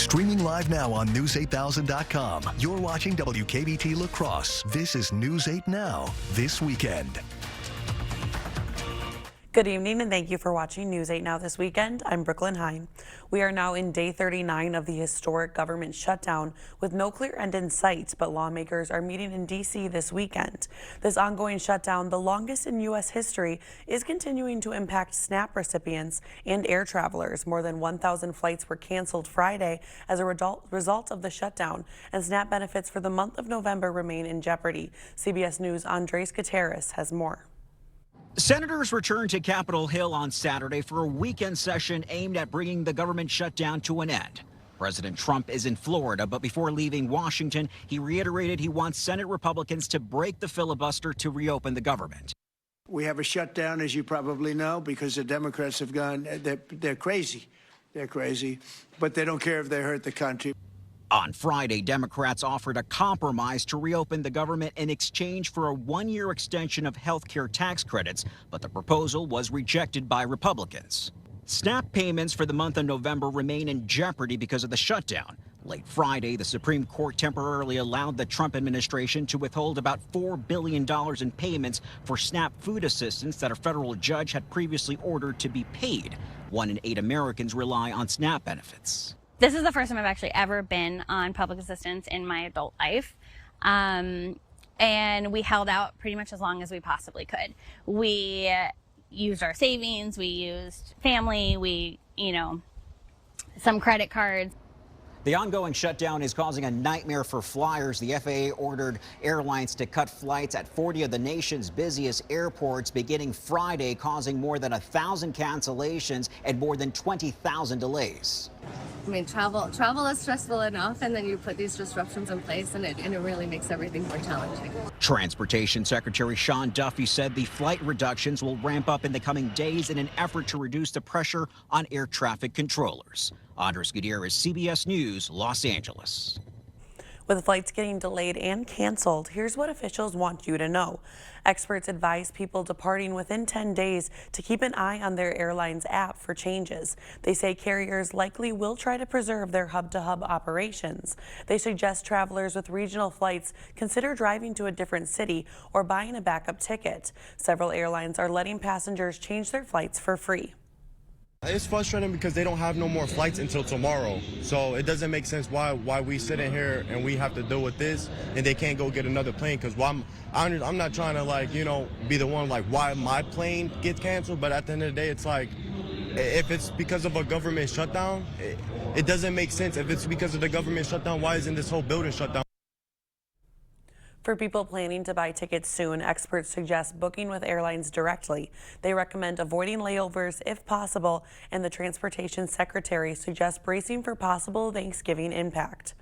Streaming live now on News8000.com. You're watching WKBT La Crosse. This is News 8 Now, this weekend. Good evening and thank you for watching News 8 Now this weekend. I'm Brooklyn Hine. We are now in day 39 of the historic government shutdown with no clear end in sight, but lawmakers are meeting in D.C. this weekend. This ongoing shutdown, the longest in U.S. history, is continuing to impact SNAP recipients and air travelers. More than 1,000 flights were canceled Friday as a result of the shutdown, and SNAP benefits for the month of November remain in jeopardy. CBS News' Andres Gutierrez has more. Senators returned to Capitol Hill on Saturday for a weekend session aimed at bringing the government shutdown to an end. President Trump is in Florida, but before leaving Washington, he reiterated he wants Senate Republicans to break the filibuster to reopen the government. We have a shutdown, as you probably know, because the Democrats have gone, they're crazy. They're crazy, but they don't care if they hurt the country. On Friday, Democrats offered a compromise to reopen the government in exchange for a one-year extension of health care tax credits, but the proposal was rejected by Republicans. SNAP payments for the month of November remain in jeopardy because of the shutdown. Late Friday, the Supreme Court temporarily allowed the Trump administration to withhold about $4 billion in payments for SNAP food assistance that a federal judge had previously ordered to be paid. 1 in 8 Americans rely on SNAP benefits. This is the first time I've actually ever been on public assistance in my adult life. And we held out pretty much as long as we possibly could. We used our savings, we used family, some credit cards. The ongoing shutdown is causing a nightmare for flyers. The FAA ordered airlines to cut flights at 40 of the nation's busiest airports beginning Friday, causing more than 1,000 cancellations and more than 20,000 delays. I mean, travel is stressful enough, and then you put these disruptions in place, and it really makes everything more challenging. Transportation Secretary Sean Duffy said the flight reductions will ramp up in the coming days in an effort to reduce the pressure on air traffic controllers. Andres Gutierrez, CBS News, Los Angeles. With flights getting delayed and canceled, here's what officials want you to know. Experts advise people departing within 10 days to keep an eye on their airline's app for changes. They say carriers likely will try to preserve their hub-to-hub operations. They suggest travelers with regional flights consider driving to a different city or buying a backup ticket. Several airlines are letting passengers change their flights for free. It's frustrating because they don't have no more flights until tomorrow. So it doesn't make sense why we sit in here and we have to deal with this and they can't go get another plane. Because I'm not trying to be the one why my plane gets canceled. But at the end of the day, it's if it's because of a government shutdown, it doesn't make sense. If it's because of the government shutdown, why isn't this whole building shut down? For people planning to buy tickets soon, experts suggest booking with airlines directly. They recommend avoiding layovers if possible, and the Transportation Secretary suggests bracing for possible Thanksgiving impact.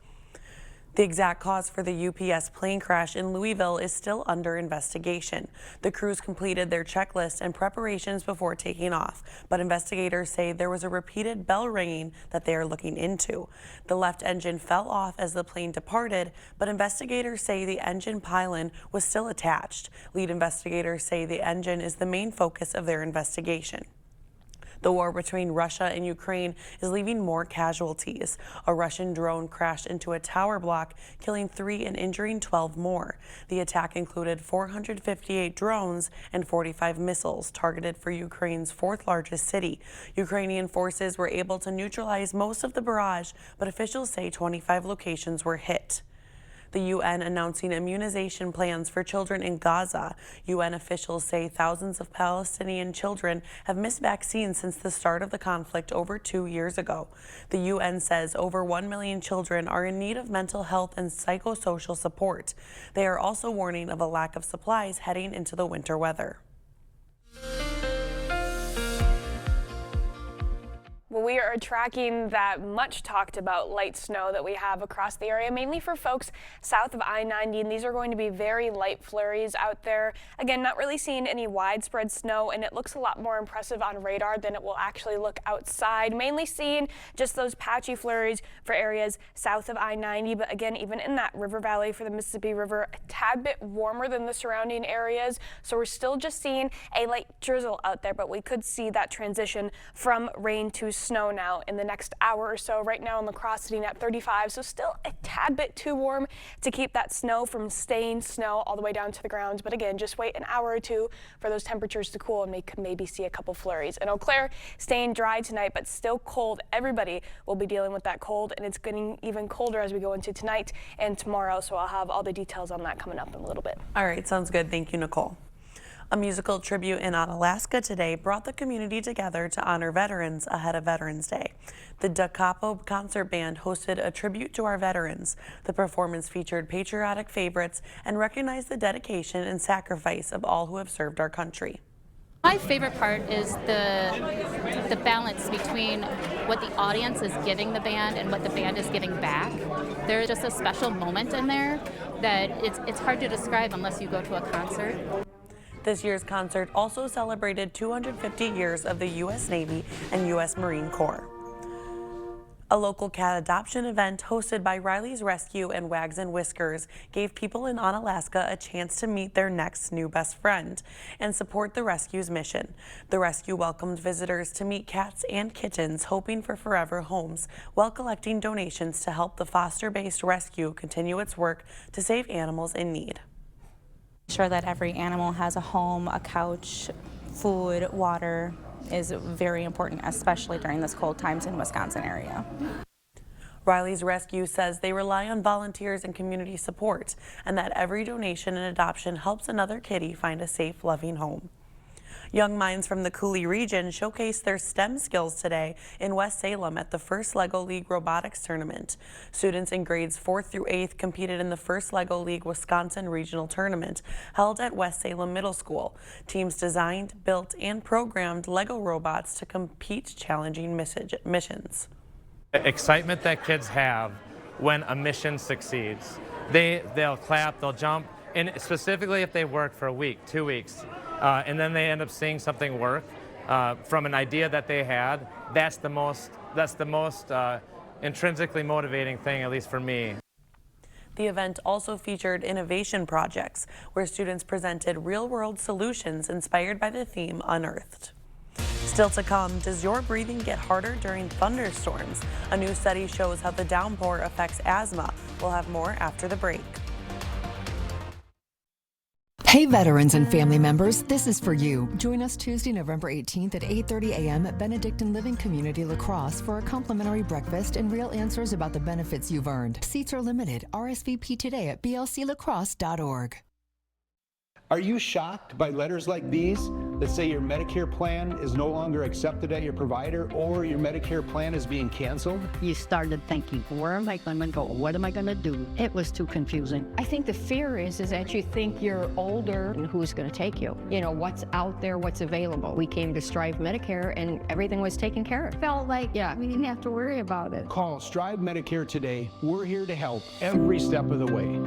The exact cause for the UPS plane crash in Louisville is still under investigation. The crews completed their checklist and preparations before taking off, but investigators say there was a repeated bell ringing that they are looking into. The left engine fell off as the plane departed, but investigators say the engine pylon was still attached. Lead investigators say the engine is the main focus of their investigation. The war between Russia and Ukraine is leaving more casualties. A Russian drone crashed into a tower block, killing 3 and injuring 12 more. The attack included 458 drones and 45 missiles targeted for Ukraine's 4th largest city. Ukrainian forces were able to neutralize most of the barrage, but officials say 25 locations were hit. The UN announcing immunization plans for children in Gaza. UN officials say thousands of Palestinian children have missed vaccines since the start of the conflict over 2 years ago. The UN says over 1 million children are in need of mental health and psychosocial support. They are also warning of a lack of supplies heading into the winter weather. Well, we are tracking that much talked about light snow that we have across the area, mainly for folks south of I-90, and these are going to be very light flurries out there. Again, not really seeing any widespread snow, and it looks a lot more impressive on radar than it will actually look outside. Mainly seeing just those patchy flurries for areas south of I-90, but again, even in that river valley for the Mississippi River, a tad bit warmer than the surrounding areas, so we're still just seeing a light drizzle out there, but we could see that transition from rain to snow snow now in the next hour or so. Right now in La Crosse sitting at 35, so still a tad bit too warm to keep that snow from staying snow all the way down to the ground. But again, just wait an hour or two for those temperatures to cool and maybe see a couple flurries. And Eau Claire staying dry tonight, but still cold. Everybody will be dealing with that cold, and it's getting even colder as we go into tonight and tomorrow. So I'll have all the details on that coming up in a little bit. All right, sounds good. Thank you, Nicole. A musical tribute in Onalaska today brought the community together to honor veterans ahead of Veterans Day. The Da Capo Concert Band hosted a tribute to our veterans. The performance featured patriotic favorites and recognized the dedication and sacrifice of all who have served our country. My favorite part is the balance between what the audience is giving the band and what the band is giving back. There's just a special moment in there that it's hard to describe unless you go to a concert. This year's concert also celebrated 250 years of the U.S. Navy and U.S. Marine Corps. A local cat adoption event hosted by Riley's Rescue and Wags and Whiskers gave people in Onalaska a chance to meet their next new best friend and support the rescue's mission. The rescue welcomed visitors to meet cats and kittens, hoping for forever homes, while collecting donations to help the foster-based rescue continue its work to save animals in need. Sure that every animal has a home, a couch, food, water is very important, especially during this cold times in Wisconsin area. Riley's Rescue says they rely on volunteers and community support, and that every donation and adoption helps another kitty find a safe, loving home. Young minds from the Coulee region showcased their STEM skills today in West Salem at the first LEGO League Robotics Tournament. Students in grades 4th through 8th competed in the first LEGO League Wisconsin Regional Tournament held at West Salem Middle School. Teams designed, built, and programmed LEGO robots to compete challenging missions. Excitement that kids have when a mission succeeds. They'll clap, they'll jump, and specifically if they work for a week, 2 weeks, and then they end up seeing something work from an idea that they had. That's the most intrinsically motivating thing, at least for me. The event also featured innovation projects where students presented real-world solutions inspired by the theme Unearthed. Still to come, does your breathing get harder during thunderstorms? A new study shows how the downpour affects asthma. We'll have more after the break. Hey veterans and family members, this is for you. Join us Tuesday, November 18th at 8:30 a.m. at Benedictine Living Community La Crosse for a complimentary breakfast and real answers about the benefits you've earned. Seats are limited. RSVP today at blclacrosse.org. Are you shocked by letters like these that say your Medicare plan is no longer accepted at your provider or your Medicare plan is being canceled? You started thinking, where am I going to go? What am I going to do? It was too confusing. I think the fear is that you think you're older and who's going to take you? You know, what's out there, what's available. We came to Strive Medicare and everything was taken care of. Felt like we didn't have to worry about it. Call Strive Medicare today. We're here to help every step of the way.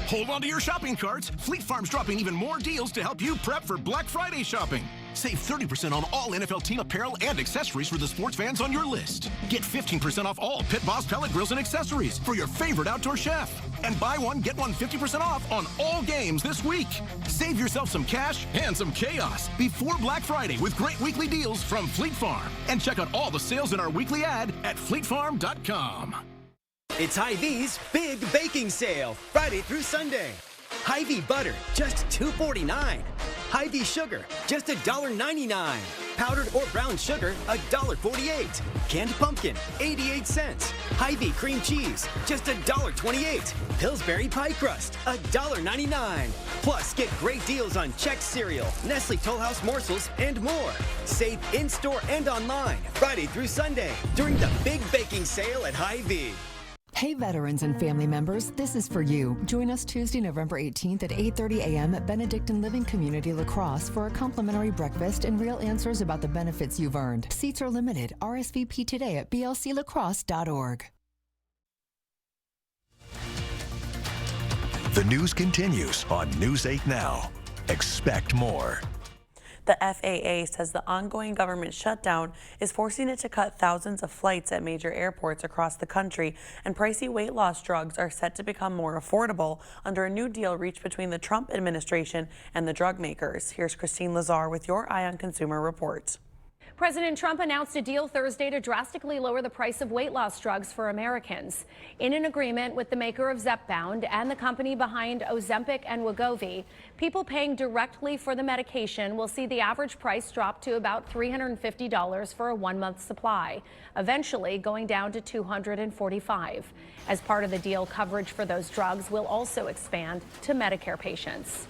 Hold on to your shopping carts. Fleet Farm's dropping even more deals to help you prep for Black Friday shopping. Save 30% on all NFL team apparel and accessories for the sports fans on your list. Get 15% off all Pit Boss pellet grills and accessories for your favorite outdoor chef. And buy one, get one 50% off on all games this week. Save yourself some cash and some chaos before Black Friday with great weekly deals from Fleet Farm. And check out all the sales in our weekly ad at fleetfarm.com. It's Hy-Vee's Big Baking Sale, Friday through Sunday. Hy-Vee butter, just $2.49. Hy-Vee sugar, just $1.99. Powdered or brown sugar, $1.48. Canned pumpkin, 88 cents. Hy-Vee cream cheese, just $1.28. Pillsbury pie crust, $1.99. Plus, get great deals on Chex cereal, Nestle Toll House morsels, and more. Save in-store and online, Friday through Sunday, during the Big Baking Sale at Hy-Vee. Hey veterans and family members, this is for you. Join us Tuesday, November 18th at 8:30 a.m. at Benedictine Living Community La Crosse for a complimentary breakfast and real answers about the benefits you've earned. Seats are limited. RSVP today at blclacrosse.org. The news continues on News 8 Now. Expect more. The FAA says the ongoing government shutdown is forcing it to cut thousands of flights at major airports across the country, and pricey weight loss drugs are set to become more affordable under a new deal reached between the Trump administration and the drug makers. Here's Christine Lazar with your Eye on Consumer report. President Trump announced a deal Thursday to drastically lower the price of weight loss drugs for Americans. In an agreement with the maker of Zepbound and the company behind Ozempic and Wegovy, people paying directly for the medication will see the average price drop to about $350 for a 1-month supply, eventually going down to $245. As part of the deal, coverage for those drugs will also expand to Medicare patients.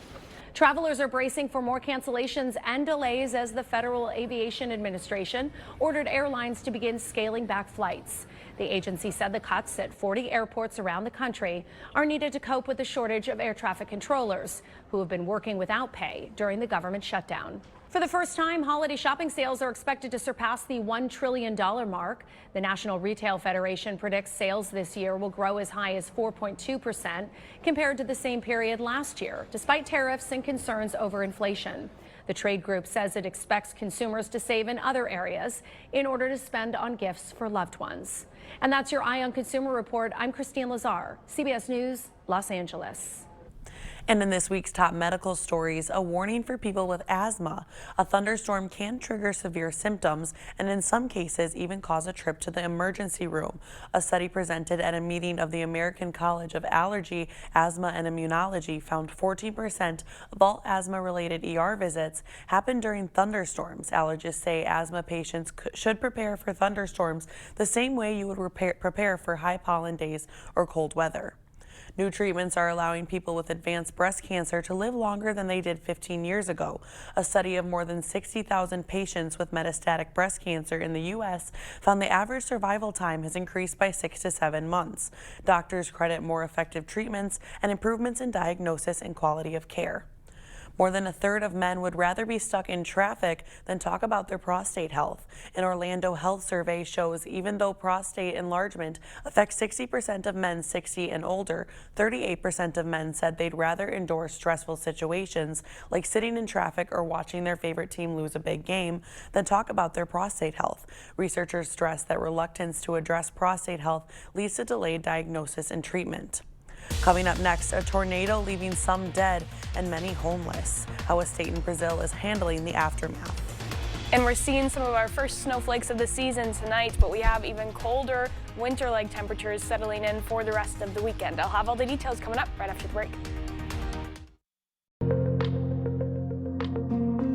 Travelers are bracing for more cancellations and delays as the Federal Aviation Administration ordered airlines to begin scaling back flights. The agency said the cuts at 40 airports around the country are needed to cope with the shortage of air traffic controllers who have been working without pay during the government shutdown. For the first time, holiday shopping sales are expected to surpass the $1 trillion mark. The National Retail Federation predicts sales this year will grow as high as 4.2% compared to the same period last year, despite tariffs and concerns over inflation. The trade group says it expects consumers to save in other areas in order to spend on gifts for loved ones. And that's your Eye on Consumer report. I'm Christine Lazar, CBS News, Los Angeles. And in this week's top medical stories, a warning for people with asthma. A thunderstorm can trigger severe symptoms and in some cases even cause a trip to the emergency room. A study presented at a meeting of the American College of Allergy, Asthma and Immunology found 14% of all asthma-related ER visits happen during thunderstorms. Allergists say asthma patients should prepare for thunderstorms the same way you would prepare for high pollen days or cold weather. New treatments are allowing people with advanced breast cancer to live longer than they did 15 years ago. A study of more than 60,000 patients with metastatic breast cancer in the U.S. found the average survival time has increased by 6 to 7 months. Doctors credit more effective treatments and improvements in diagnosis and quality of care. More than a third of men would rather be stuck in traffic than talk about their prostate health. An Orlando health survey shows even though prostate enlargement affects 60% of men 60 and older, 38% of men said they'd rather endure stressful situations like sitting in traffic or watching their favorite team lose a big game than talk about their prostate health. Researchers stress that reluctance to address prostate health leads to delayed diagnosis and treatment. Coming up next, a tornado leaving some dead and many homeless. How a state in Brazil is handling the aftermath. And we're seeing some of our first snowflakes of the season tonight, but we have even colder winter-like temperatures settling in for the rest of the weekend. I'll have all the details coming up right after the break.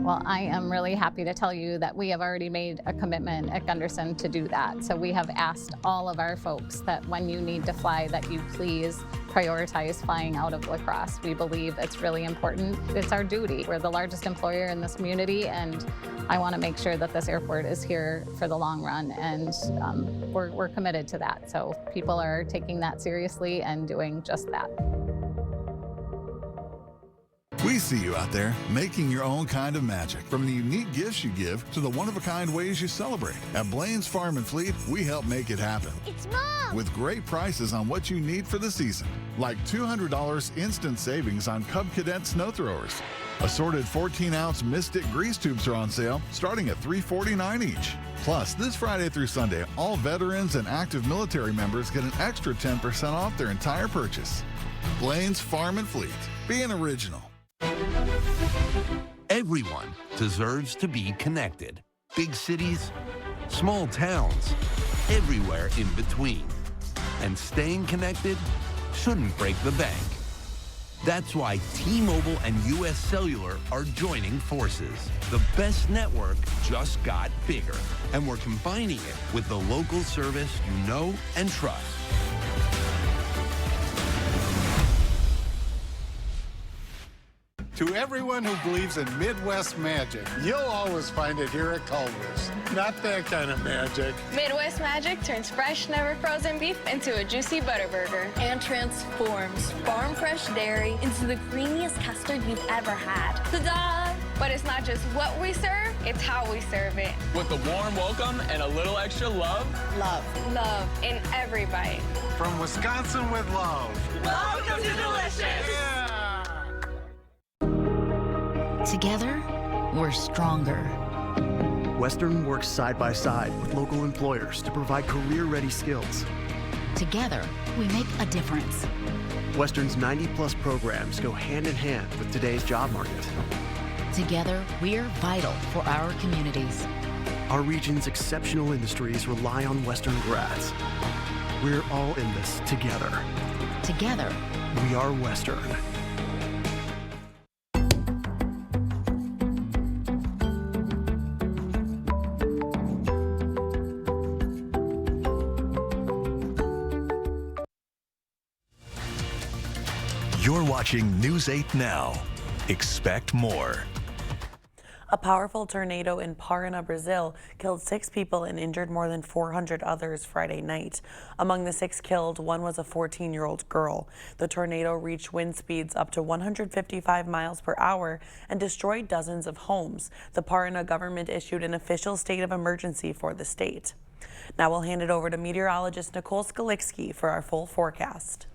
Well, I am really happy to tell you that we have already made a commitment at Gunderson to do that. So we have asked all of our folks that when you need to fly, that you please prioritize flying out of La Crosse. We believe it's really important. It's our duty. We're the largest employer in this community, and I want to make sure that this airport is here for the long run, and we're committed to that. So people are taking that seriously and doing just that. We see you out there making your own kind of magic. From the unique gifts you give to the one-of-a-kind ways you celebrate. At Blaine's Farm and Fleet, we help make it happen. It's Mom! With great prices on what you need for the season. Like $200 instant savings on Cub Cadet snow throwers. Assorted 14-ounce Mystic grease tubes are on sale, starting at $3.49 each. Plus, this Friday through Sunday, all veterans and active military members get an extra 10% off their entire purchase. Blaine's Farm and Fleet. Be an original. Everyone deserves to be connected. Big cities, small towns, everywhere in between. And staying connected shouldn't break the bank. That's why T-Mobile and US Cellular are joining forces. The best network just got bigger, and we're combining it with the local service you know and trust. To everyone who believes in Midwest magic, you'll always find it here at Culver's. Not that kind of magic. Midwest magic turns fresh, never frozen beef into a juicy butter burger. And transforms farm fresh dairy into the creamiest custard you've ever had. Ta-da! But it's not just what we serve, it's how we serve it. With a warm welcome and a little extra love. Love. Love in every bite. From Wisconsin with love. Welcome to Delicious! Yeah! Together, we're stronger. Western works side by side with local employers to provide career-ready skills. Together, we make a difference. Western's 90-plus programs go hand in hand with today's job market. Together, we're vital for our communities. Our region's exceptional industries rely on Western grads. We're all in this together. Together, we are Western. You're watching News 8 Now. Expect more. A powerful tornado in Paraná, Brazil, killed 6 people and injured more than 400 others Friday night. Among the 6 killed, one was a 14-year-old girl. The tornado reached wind speeds up to 155 miles per hour and destroyed dozens of homes. The Paraná government issued an official state of emergency for the state. Now we'll hand it over to meteorologist Nicole Skalicki for our full forecast.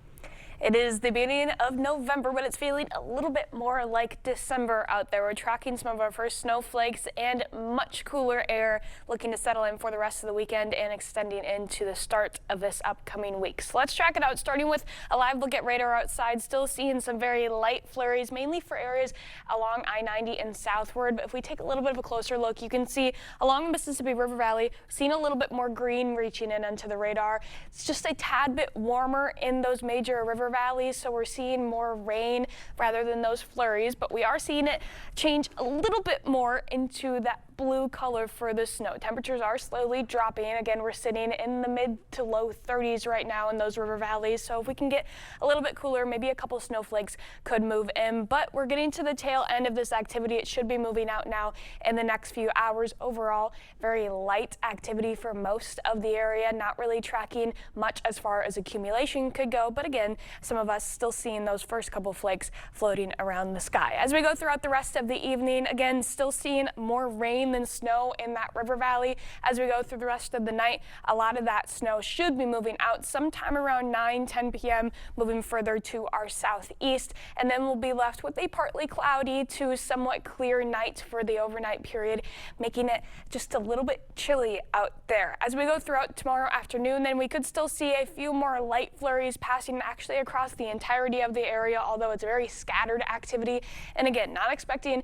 It is the beginning of November, but it's feeling a little bit more like December out there. We're tracking some of our first snowflakes and much cooler air looking to settle in for the rest of the weekend and extending into the start of this upcoming week. So let's track it out, starting with a live look at radar outside. Still seeing some very light flurries, mainly for areas along I-90 and southward. But if we take a little bit of a closer look, you can see along the Mississippi River Valley, seeing a little bit more green reaching in onto the radar. It's just a tad bit warmer in those major river valleys, so we're seeing more rain rather than those flurries, but we are seeing it change a little bit more into that blue color for the snow. Temperatures are slowly dropping. Again, we're sitting in the mid to low 30s right now in those river valleys, so if we can get a little bit cooler, maybe a couple snowflakes could move in, but we're getting to the tail end of this activity. It should be moving out now in the next few hours. Overall, very light activity for most of the area, not really tracking much as far as accumulation could go, but again, some of us still seeing those first couple flakes floating around the sky. As we go throughout the rest of the evening, again, still seeing more rain than snow in that river valley. As we go through the rest of the night, a lot of that snow should be moving out sometime around 9-10 p.m., moving further to our southeast, and then we'll be left with a partly cloudy to somewhat clear night for the overnight period, making it just a little bit chilly out there. As we go throughout tomorrow afternoon, then we could still see a few more light flurries passing actually across the entirety of the area, although it's a very scattered activity. And again, not expecting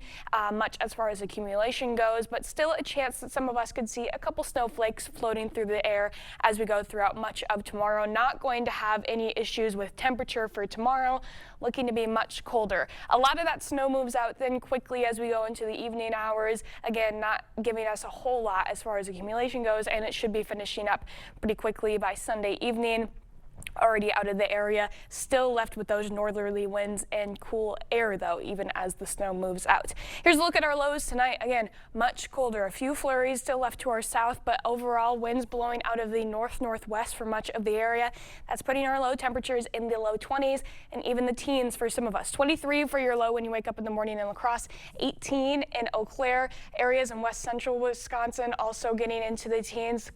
much as far as accumulation goes, but still a chance that some of us could see a couple snowflakes floating through the air as we go throughout much of tomorrow. Not going to have any issues with temperature for tomorrow, looking to be much colder. A lot of that snow moves out then quickly as we go into the evening hours. Again, not giving us a whole lot as far as accumulation goes, and it should be finishing up pretty quickly by Sunday evening. Already out of the area, still left with those northerly winds and cool air though, even as the snow moves out. Here's a look at our lows tonight. Again, much colder. A few flurries still left to our south, but overall winds blowing out of the north-northwest for much of the area. That's putting our low temperatures in the low 20s and even the teens for some of us. 23 for your low when you wake up in the morning in La Crosse, 18 in Eau Claire. Areas in west central Wisconsin also getting into the teens.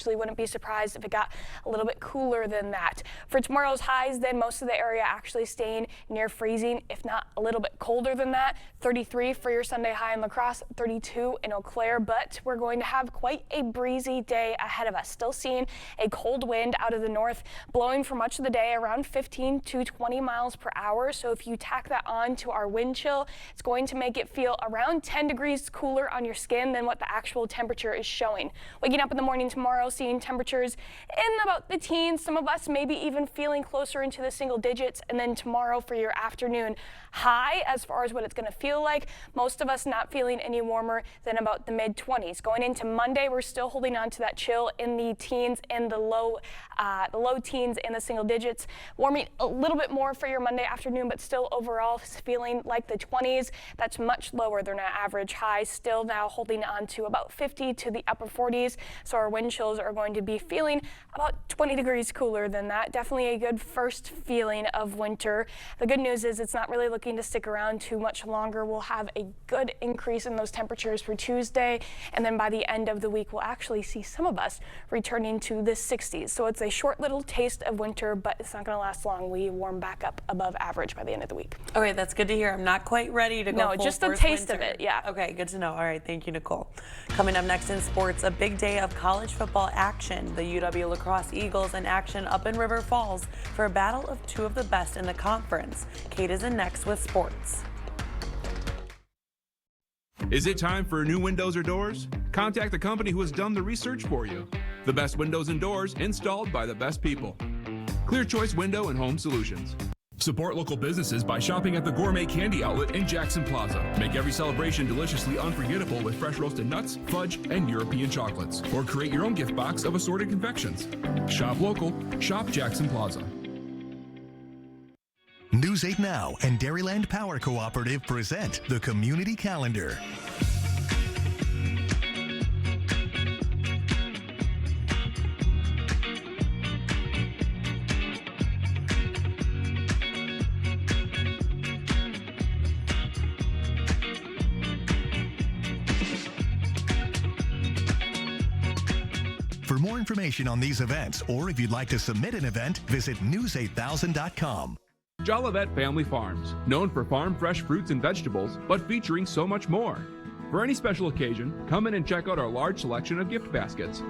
Wouldn't be surprised if it got a little bit cooler than that. For tomorrow's highs, then most of the area actually staying near freezing, if not a little bit colder than that. 33 for your Sunday high in La Crosse, 32 in Eau Claire, but we're going to have quite a breezy day ahead of us. Still seeing a cold wind out of the north blowing for much of the day around 15 to 20 miles per hour. So if you tack that on to our wind chill, it's going to make it feel around 10 degrees cooler on your skin than what the actual temperature is showing. Waking up in the morning tomorrow, seeing temperatures in about the teens, some of us maybe even feeling closer into the single digits, and then tomorrow for your afternoon high as far as what it's going to feel like, most of us not feeling any warmer than about the mid-20s. Going into Monday, we're still holding on to that chill in the teens and the low teens in the single digits, warming a little bit more for your Monday afternoon, but still overall feeling like the 20s. That's much lower than our average high, still now holding on to about 50 to the upper 40s, so our wind chills are going to be feeling about 20 degrees cooler than and that definitely a good first feeling of winter. The good news is it's not really looking to stick around too much longer. We'll have a good increase in those temperatures for Tuesday, and then by the end of the week we'll actually see some of us returning to the 60s. So it's a short little taste of winter, but it's not going to last long. We warm back up above average by the end of the week. Okay, that's good to hear. I'm not quite ready to go full just a force taste winter. of it, yeah. Okay, good to know. All right, thank you, Nicole. Coming up next in sports, a big day of college football action. The UW La Crosse Eagles in action up in River Falls for a battle of two of the best in the conference. Kate is in next with sports. Is it time for new windows or doors? Contact the company who has done the research for you. The best windows and doors installed by the best people. Clear Choice Window and Home Solutions. Support local businesses by shopping at the Gourmet Candy Outlet in Jackson Plaza. Make every celebration deliciously unforgettable with fresh roasted nuts, fudge, and European chocolates. Or create your own gift box of assorted confections. Shop local, shop Jackson Plaza. News 8 Now and Dairyland Power Cooperative present the Community Calendar. For more information on these events, or if you'd like to submit an event, visit news8000.com. Jolivet Family Farms, known for farm fresh fruits and vegetables, but featuring so much more. For any special occasion, come in and check out our large selection of gift baskets.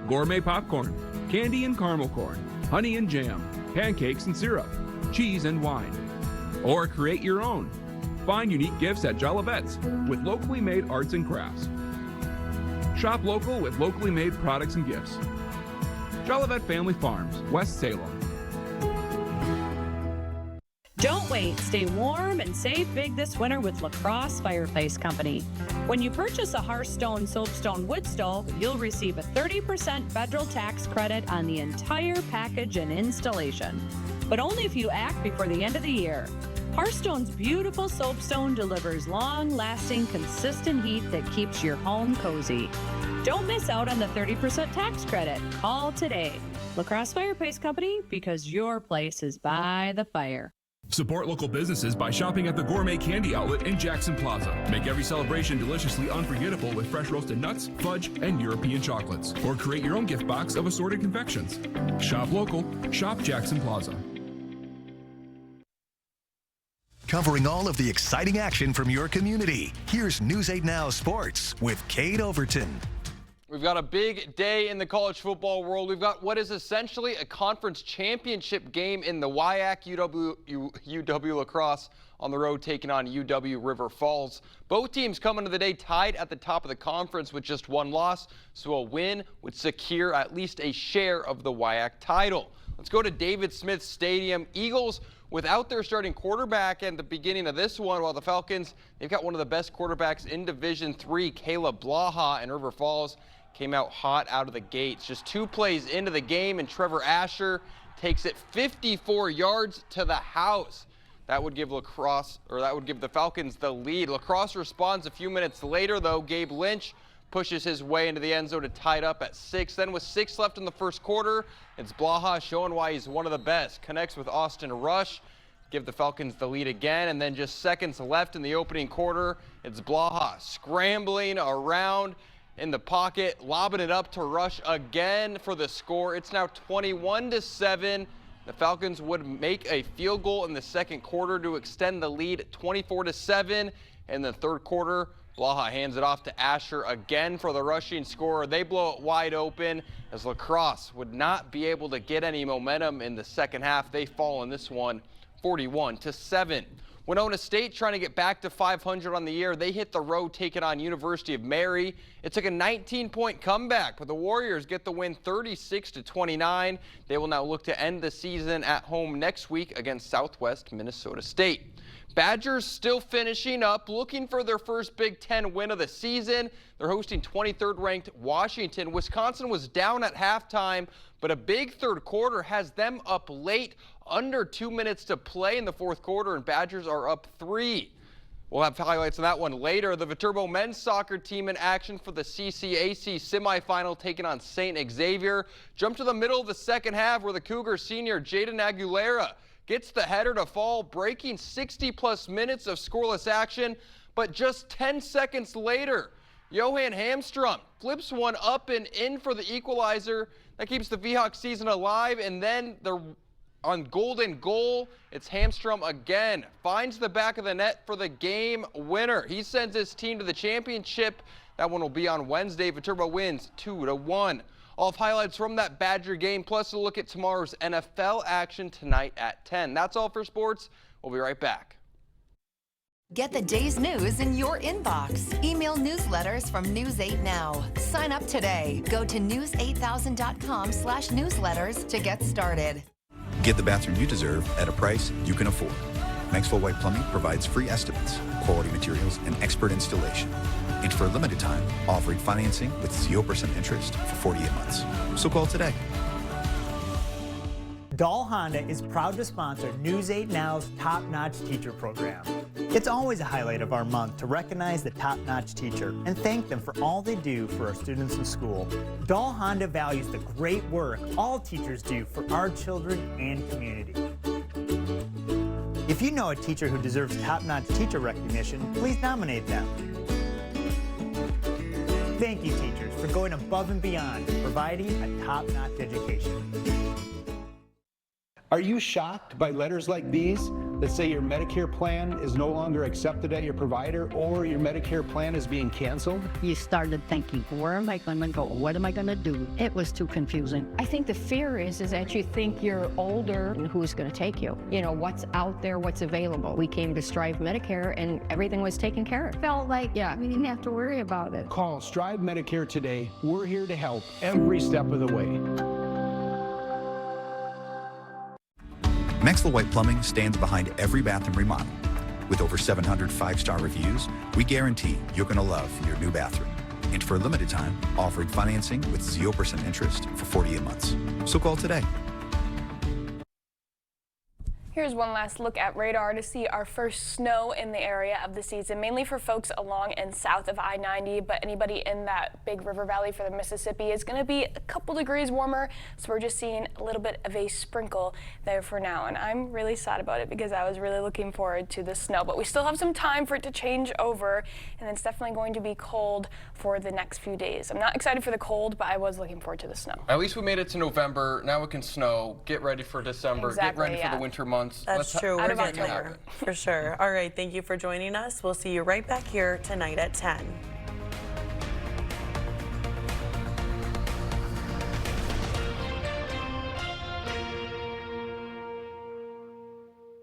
Gourmet popcorn, candy and caramel corn, honey and jam, pancakes and syrup, cheese and wine. Or create your own. Find unique gifts at Jolivet's with locally made arts and crafts. Shop local with locally made products and gifts. Jolivet Family Farms, West Salem. Don't wait. Stay warm and save big this winter with La Crosse Fireplace Company. When you purchase a Hearthstone Soapstone Wood Stove, you'll receive a 30% federal tax credit on the entire package and installation. But only if you act before the end of the year. Hearthstone's beautiful soapstone delivers long-lasting, consistent heat that keeps your home cozy. Don't miss out on the 30% tax credit. Call today. La Crosse Fireplace Company, because your place is by the fire. Support local businesses by shopping at the Gourmet Candy Outlet in Jackson Plaza. Make every celebration deliciously unforgettable with fresh roasted nuts, fudge, and European chocolates. Or create your own gift box of assorted confections. Shop local, shop Jackson Plaza. Covering all of the exciting action from your community, here's News 8 Now Sports with Kate Overton. We've got a big day in the college football world. We've got what is essentially a conference championship game in the WIAC. UW La Crosse on the road taking on UW River Falls. Both teams come into the day tied at the top of the conference with just one loss, so a win would secure at least a share of the WIAC title. Let's go to David Smith Stadium. Eagles without their starting quarterback at the beginning of this one, while the Falcons, they've got one of the best quarterbacks in Division III, Caleb Blaha, and River Falls came out hot out of the gates. Just 2 plays into the game, and Trevor Asher takes it 54 yards to the house. That would give the Falcons the lead. La Crosse responds a few minutes later, though. Gabe Lynch pushes his way into the end zone to tie it up at 6. Then with 6 left in the first quarter, it's Blaha showing why he's one of the best. Connects with Austin Rush, give the Falcons the lead again, and then just seconds left in the opening quarter, it's Blaha scrambling around in the pocket, lobbing it up to Rush again for the score. It's now 21-7. The Falcons would make a field goal in the second quarter to extend the lead 24-7. In the third quarter, Blaha hands it off to Asher again for the rushing score. They blow it wide open as La Crosse would not be able to get any momentum in the second half. They fall in this one 41-7. Winona State trying to get back to 500 on the year. They hit the road taking on University of Mary. It took a 19-point comeback, but the Warriors get the win 36-29. They will now look to end the season at home next week against Southwest Minnesota State. Badgers still finishing up, looking for their first Big Ten win of the season. They're hosting 23rd ranked Washington. Wisconsin was down at halftime, but a big third quarter has them up late, under 2 minutes to play in the fourth quarter, and Badgers are up 3. We'll have highlights on that one later. The Viterbo men's soccer team in action for the CCAC semifinal taking on St. Xavier. Jump to the middle of the second half where the Cougars senior Jaden Aguilera gets the header to fall, breaking 60-plus minutes of scoreless action. But just 10 seconds later, Johan Hamstrom flips one up and in for the equalizer. That keeps the Veehawks season alive, and then on golden goal, it's Hamstrom again. Finds the back of the net for the game winner. He sends his team to the championship. That one will be on Wednesday. Viterbo wins 2-1. All of highlights from that Badger game, plus a look at tomorrow's NFL action tonight at 10. That's all for sports. We'll be right back. Get the day's news in your inbox. Email newsletters from News 8 Now. Sign up today. Go to news8000.com/newsletters to get started. Get the bathroom you deserve at a price you can afford. Maxwell White Plumbing provides free estimates, quality materials, and expert installation. And for a limited time, offering financing with 0% interest for 48 months. So call today. Dahl Honda is proud to sponsor News 8 Now's Top Notch Teacher Program. It's always a highlight of our month to recognize the top-notch teacher and thank them for all they do for our students in school. Dahl Honda values the great work all teachers do for our children and community. If you know a teacher who deserves top-notch teacher recognition, please nominate them. Thank you, teachers, for going above and beyond and providing a top-notch education. Are you shocked by letters like these that say your Medicare plan is no longer accepted at your provider or your Medicare plan is being canceled? You started thinking, where am I going to go? What am I going to do? It was too confusing. I think the fear is that you think you're older and who's going to take you? You know, what's out there, what's available. We came to Strive Medicare and everything was taken care of. Felt like, we didn't have to worry about it. Call Strive Medicare today. We're here to help every step of the way. Maxwell White Plumbing stands behind every bathroom remodel. With over 700 five-star reviews, we guarantee you're going to love your new bathroom. And for a limited time, offering financing with 0% interest for 48 months. So call today. Here's one last look at radar to see our first snow in the area of the season, mainly for folks along and south of I-90, but anybody in that big river valley for the Mississippi is going to be a couple degrees warmer, so we're just seeing a little bit of a sprinkle there for now, and I'm really sad about it because I was really looking forward to the snow, but we still have some time for it to change over, and it's definitely going to be cold for the next few days. I'm not excited for the cold, but I was looking forward to the snow. At least we made it to November. Now it can snow. Get ready for December. Exactly, Get ready for the winter months. That's true. We're getting there for sure. All right. Thank you for joining us. We'll see you right back here tonight at 10.